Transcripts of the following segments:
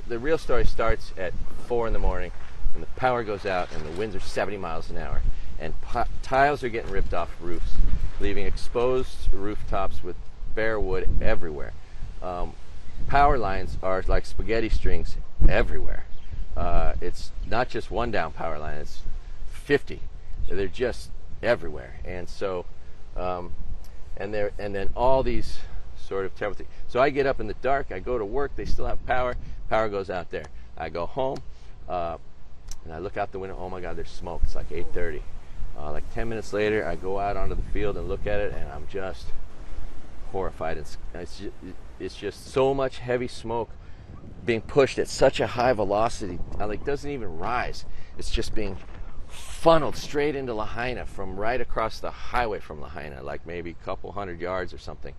the real story starts at 4 in the morning when the power goes out and the winds are 70 miles an hour and tiles are getting ripped off roofs, leaving exposed rooftops with bare wood everywhere. Power lines are like spaghetti strings everywhere. It's not just one down power line, it's 50. They're just everywhere. And so, and then all these sort of terrible things. So I get up in the dark, I go to work, they still have power goes out there. I go home, and I look out the window, oh my God, there's smoke. It's like 8:30. Like 10 minutes later, I go out onto the field and look at it, and I'm just horrified. It's just so much heavy smoke being pushed at such a high velocity. Like, doesn't even rise. It's just being funneled straight into Lahaina from right across the highway from Lahaina, like maybe a couple 100 yards or something.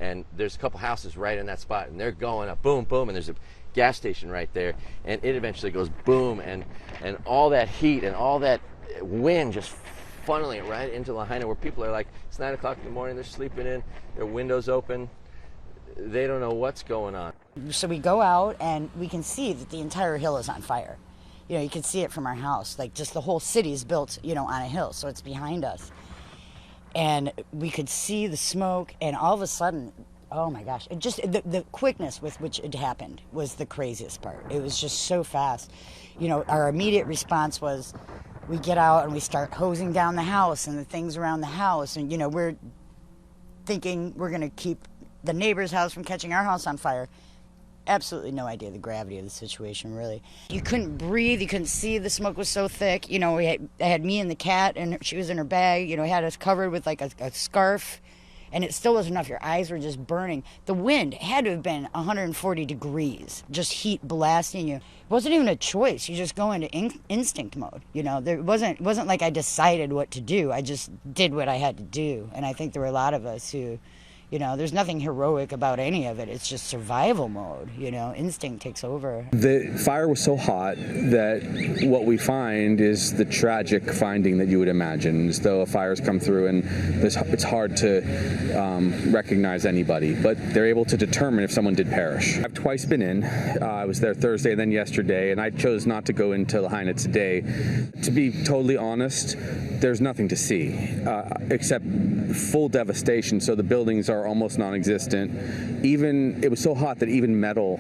And there's a couple houses right in that spot, and they're going up, boom, boom, and there's a gas station right there, and it eventually goes boom, and all that heat and all that wind just funneling it right into Lahaina, where people are like, it's 9 o'clock in the morning, they're sleeping in, their windows open, they don't know what's going on. So we go out and we can see that the entire hill is on fire. You know, you can see it from our house, like just the whole city is built, you know, on a hill, so it's behind us. And we could see the smoke, and all of a sudden, oh my gosh, it just, the quickness with which it happened was the craziest part. It was just so fast. You know, our immediate response was, we get out and we start hosing down the house and the things around the house, and, you know, we're thinking we're going to keep the neighbor's house from catching our house on fire. Absolutely no idea the gravity of the situation, really. You couldn't breathe, you couldn't see, the smoke was so thick. You know, I had me and the cat, and she was in her bag, you know, had us covered with like a scarf, and it still wasn't enough. Your eyes were just burning. The wind had to have been 140 degrees, just heat blasting you. It wasn't even a choice. You just go into instinct mode. You know, there wasn't like I decided what to do. I just did what I had to do. And I think there were a lot of us who, you know, there's nothing heroic about any of it. It's just survival mode, you know, instinct takes over. The fire was so hot that what we find is the tragic finding that you would imagine, as though a fire's come through and it's hard to recognize anybody, but they're able to determine if someone did perish. I've twice been in. I was there Thursday and then yesterday, and I chose not to go into Lahaina today. To be totally honest, there's nothing to see except full devastation, so the buildings are almost non-existent. Even it was so hot that even metal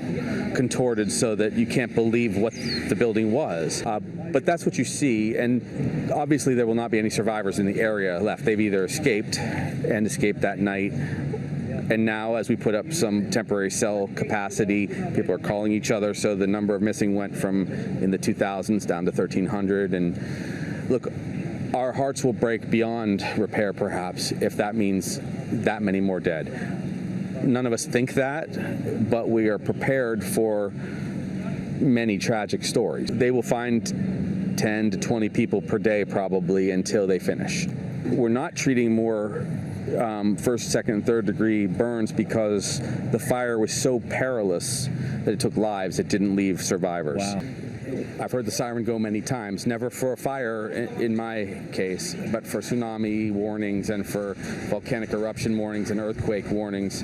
contorted so that you can't believe what the building was. But that's what you see, and obviously there will not be any survivors in the area left. They've either escaped that night, and now as we put up some temporary cell capacity, people are calling each other, so the number of missing went from in the 2000s down to 1,300. And look, our hearts will break beyond repair, perhaps, if that means that many more dead. None of us think that, but we are prepared for many tragic stories. They will find 10 to 20 people per day, probably, until they finish. We're not treating more first, second, and third degree burns because the fire was so perilous that it took lives. It didn't leave survivors. Wow. I've heard the siren go many times, never for a fire in my case, but for tsunami warnings and for volcanic eruption warnings and earthquake warnings.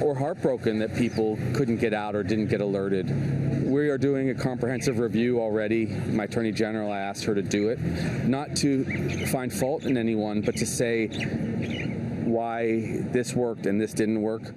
Or heartbroken that people couldn't get out or didn't get alerted. We are doing a comprehensive review already. My Attorney General, I asked her to do it, not to find fault in anyone, but to say why this worked and this didn't work.